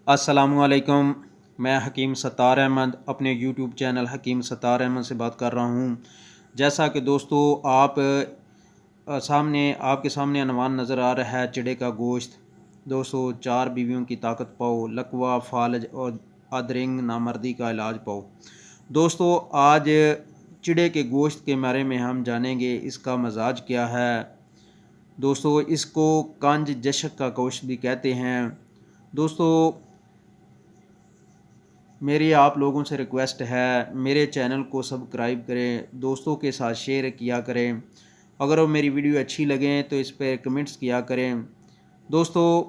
अस्सलामुअलैकुम। मैं हकीम सत्तार अहमद अपने यूट्यूब चैनल हकीम सत्तार अहमद से बात कर रहा हूँ। जैसा कि दोस्तों आपके सामने अनवान नज़र आ रहा है चिड़े का गोश्त। दोस्तों, चार बीवियों की ताकत पाओ, लकवा फालज और अदरिंग नामर्दी का इलाज पाओ। दोस्तों, आज चिड़े के गोश्त के बारे में हम जानेंगे, इसका मजाज क्या है। दोस्तों, इसको कंज जशक का गोश्त भी कहते हैं। दोस्तों, मेरी आप लोगों से रिक्वेस्ट है, मेरे चैनल को सब्सक्राइब करें, दोस्तों के साथ शेयर किया करें। अगर वो मेरी वीडियो अच्छी लगें तो इस पर कमेंट्स किया करें। दोस्तों,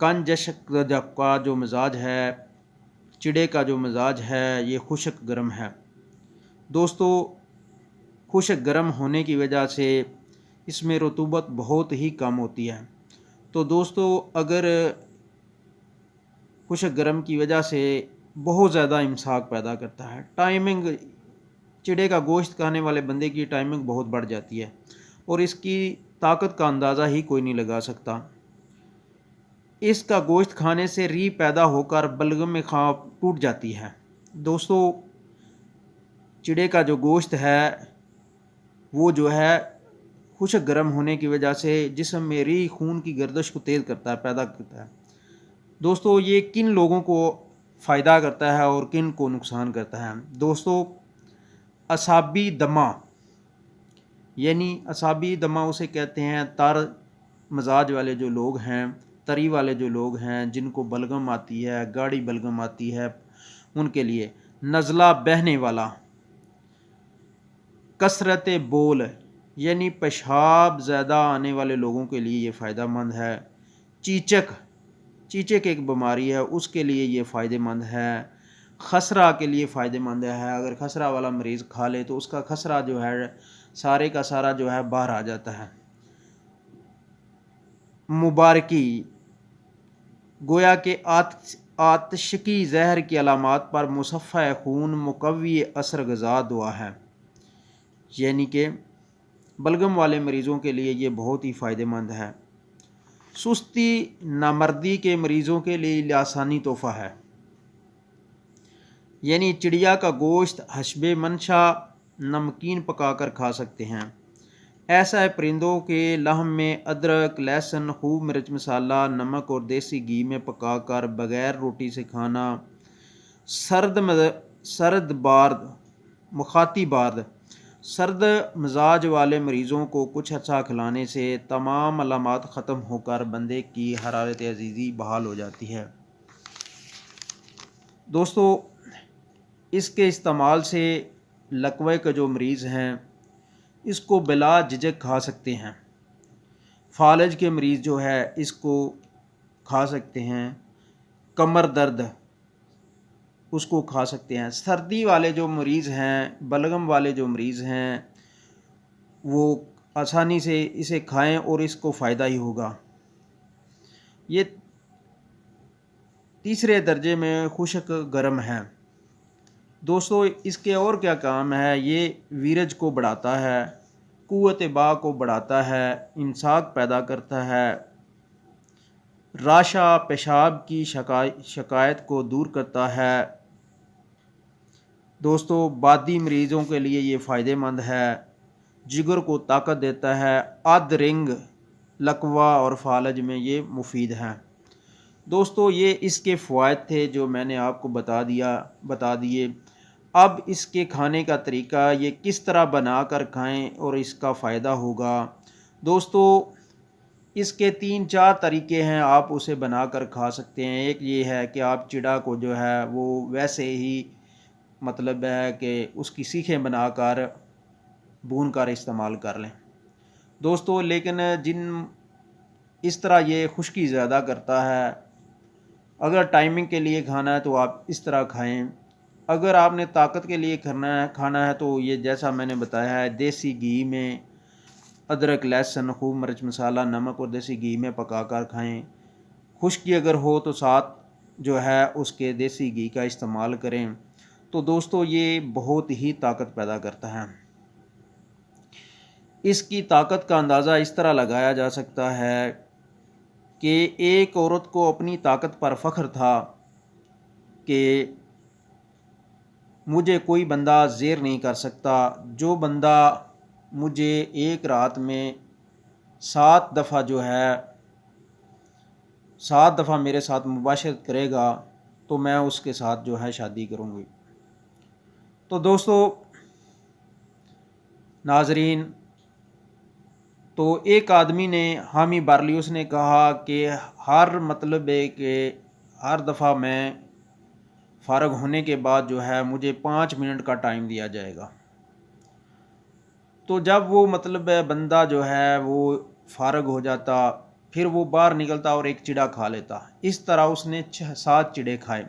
कंज जशक का जो मिजाज है, चिड़े का जो मिजाज है, ये खुश्क गर्म है। दोस्तों, खुश्क गर्म होने की वजह से इसमें रतूबत बहुत ही कम होती है। तो दोस्तों, अगर खुश्क गर्म की वजह से बहुत ज़्यादा इमसाक पैदा करता है। टाइमिंग, चिड़े का गोश्त खाने वाले बंदे की टाइमिंग बहुत बढ़ जाती है और इसकी ताकत का अंदाज़ा ही कोई नहीं लगा सकता। इसका गोश्त खाने से री पैदा होकर बलगम में खा टूट जाती है। दोस्तों, चिड़े का जो गोश्त है वो जो है खुश्क गर्म होने की वजह से जिस्म में री खून की गर्दिश को तेज़ करता है, पैदा करता है। दोस्तों, ये किन लोगों को फ़ायदा करता है और किन को नुकसान करता है। दोस्तों, असाबी दमा, यानी असाबी दमा उसे कहते हैं, तर मजाज वाले जो लोग हैं, तरी वाले जो लोग हैं, जिनको बलगम आती है, गाढ़ी बलगम आती है, उनके लिए। नज़ला बहने वाला, कसरत बोल, यानी पेशाब ज़्यादा आने वाले लोगों के लिए ये फ़ायदेमंद है। चीचक, चीचक एक बीमारी है, उसके लिए ये फ़ायदेमंद है। खसरा के लिए फ़ायदेमंद है, अगर खसरा वाला मरीज़ खा ले तो उसका खसरा जो है सारे का सारा जो है बाहर आ जाता है। मुबारकी, गोया के आतशकी जहर की अलामात पर मुसफ़ा खून मुकव्वी असर गज़ा दुआ है, यानी कि बलगम वाले मरीज़ों के लिए ये बहुत ही फ़ायदेमंद है। सुस्ती नामर्दी के मरीज़ों के लिए आसानी तोहफ़ा है, यानी चिड़िया का गोश्त हशबे मंशा नमकीन पकाकर खा सकते हैं। ऐसा है, परिंदों के लहम में अदरक, लहसुन, खूब मिर्च मसाला, नमक और देसी घी में पकाकर बग़ैर रोटी से खाना सर्द बार्द मुखाती बार्द सर्द मिजाज वाले मरीज़ों को कुछ अच्छा खिलाने से तमाम अलामात ख़त्म होकर बंदे की हरारत अज़ीज़ी बहाल हो जाती है। दोस्तों, इसके इस्तेमाल से लकवे के जो मरीज़ हैं इसको बिला झिझक खा सकते हैं। फालज के मरीज़ जो है इसको खा सकते हैं। कमर दर्द, उसको खा सकते हैं। सर्दी वाले जो मरीज़ हैं, बलगम वाले जो मरीज़ हैं, वो आसानी से इसे खाएं और इसको फ़ायदा ही होगा। ये तीसरे दर्जे में खुश्क गर्म है। दोस्तों, इसके और क्या काम है, ये वीरज को बढ़ाता है, क़ुव्वत बा को बढ़ाता है, इमसाक पैदा करता है, राशा पेशाब की शिकायत को दूर करता है। दोस्तों, बादी मरीज़ों के लिए ये फ़ायदेमंद है, जिगर को ताकत देता है। अद रिंग, लकवा और फालज में ये मुफीद हैं। दोस्तों, ये इसके फ़वाइद थे जो मैंने आपको बता दिए। अब इसके खाने का तरीका, ये किस तरह बना कर खाएँ और इसका फ़ायदा होगा। दोस्तों, इसके 3-4 तरीके हैं, आप उसे बना कर खा सकते हैं। एक ये है कि आप चिड़ा को जो है वो वैसे ही, मतलब है कि उसकी सीखें बनाकर भून कर इस्तेमाल कर लें। दोस्तों, लेकिन जिन इस तरह ये खुश्की ज़्यादा करता है, अगर टाइमिंग के लिए खाना है तो आप इस तरह खाएं। अगर आपने ताकत के लिए खाना है तो ये जैसा मैंने बताया है, देसी घी में अदरक, लहसुन, खूब मिर्च मसाला, नमक और देसी घी में पकाकर खाएं। खुश्की अगर हो तो साथ जो है उसके देसी घी का इस्तेमाल करें। तो दोस्तों, ये बहुत ही ताकत पैदा करता है। इसकी ताकत का अंदाज़ा इस तरह लगाया जा सकता है कि एक औरत को अपनी ताकत पर फ़ख्र था कि मुझे कोई बंदा ज़ेर नहीं कर सकता। जो बंदा मुझे एक रात में 7 दफ़ा जो है 7 दफ़ा मेरे साथ मुबाशरत करेगा तो मैं उसके साथ जो है शादी करूँगी। तो दोस्तों नाज़रीन, तो एक आदमी ने हामी बारलियोस ने कहा कि हर मतलब है कि हर दफ़ा मैं फ़ारग होने के बाद जो है मुझे 5 मिनट का टाइम दिया जाएगा। तो जब वो मतलब बंदा जो है वो फ़ारग हो जाता, फिर वो बाहर निकलता और एक चिड़ा खा लेता। इस तरह उसने 6-7 चिड़े खाए।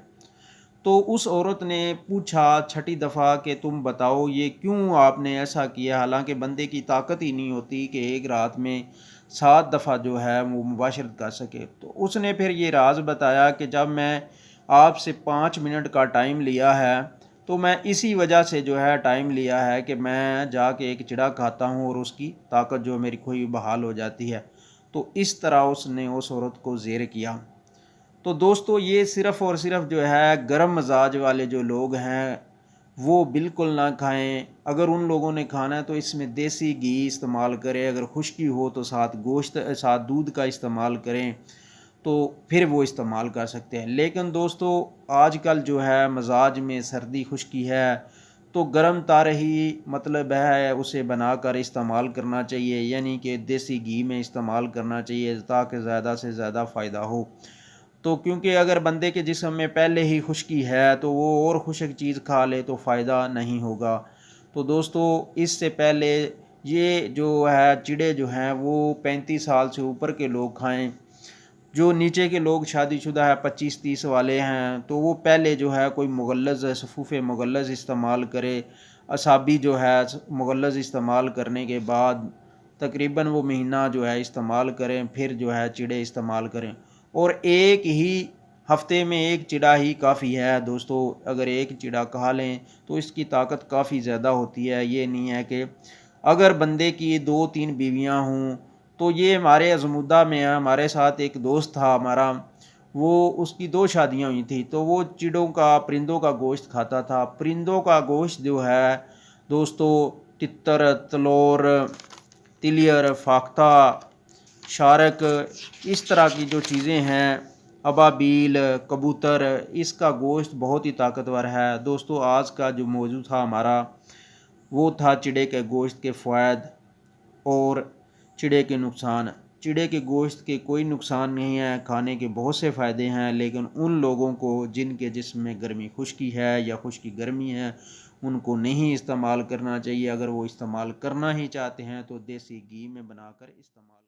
तो उस औरत ने पूछा छठी दफ़ा कि तुम बताओ ये क्यों आपने ऐसा किया, हालांकि बंदे की ताकत ही नहीं होती कि एक रात में 7 दफ़ा जो है वो मुबाशरत कर सके। तो उसने फिर ये राज बताया कि जब मैं आपसे 5 मिनट का टाइम लिया है तो मैं इसी वजह से जो है टाइम लिया है कि मैं जाके एक चिड़ा खाता हूँ और उसकी ताकत जो मेरी खोई बहाल हो जाती है। तो इस तरह उसने उस औरत को ज़ेर किया। तो दोस्तों ये सिर्फ़ और सिर्फ जो है गर्म मजाज वाले जो लोग हैं वो बिल्कुल ना खाएं। अगर उन लोगों ने खाना है तो इसमें देसी घी इस्तेमाल करें, अगर खुश्की हो तो साथ गोश्त साथ दूध का इस्तेमाल करें तो फिर वो इस्तेमाल कर सकते हैं। लेकिन दोस्तों आजकल जो है मजाज में सर्दी खुश्की है तो गर्म तार ही मतलब है उसे बनाकर इस्तेमाल करना चाहिए, यानी कि देसी घी में इस्तेमाल करना चाहिए ताकि ज़्यादा से ज़्यादा फ़ायदा हो। तो क्योंकि अगर बंदे के जिस्म में पहले ही खुश्की है तो वो और खुश्क चीज़ खा ले तो फ़ायदा नहीं होगा। तो दोस्तों इससे पहले ये जो है चिड़े जो हैं वो 35 साल से ऊपर के लोग खाएं। जो नीचे के लोग शादीशुदा है 25-30 वाले हैं तो वो पहले जो है कोई मुगल्लज़ सफ़ूफ़े मुगल्लज़ इस्तेमाल करे। असाबी जो है मुगल्लज़ इस्तेमाल करने के बाद तकरीबन वो महीना जो है इस्तेमाल करें, फिर जो है चिड़े इस्तेमाल करें। और एक ही हफ्ते में एक चिड़ा ही काफ़ी है दोस्तों। अगर एक चिड़ा खा लें तो इसकी ताकत काफ़ी ज़्यादा होती है। ये नहीं है कि अगर बंदे की 2-3 बीवियां हों तो ये हमारे अजमुद्दा में है। हमारे साथ एक दोस्त था हमारा, वो उसकी 2 शादियां हुई थी तो वो चिड़ों का परिंदों का गोश्त खाता था। परिंदों का गोश्त जो है दोस्तों तितर, तलोर, तिलियर, फाख्ता, शारक, इस तरह की जो चीज़ें हैं, अबाबील, कबूतर, इसका गोश्त बहुत ही ताकतवर है। दोस्तों आज का जो मौजू था हमारा वो था चिड़े के गोश्त के फ़वाद और चिड़े के नुकसान। चिड़े के गोश्त के कोई नुकसान नहीं है, खाने के बहुत से फ़ायदे हैं, लेकिन उन लोगों को जिनके जिस्म में गर्मी खुश्की है या खुश्की गर्मी है उनको नहीं इस्तेमाल करना चाहिए। अगर वो इस्तेमाल करना ही चाहते हैं तो देसी घी में बनाकर इस्तेमाल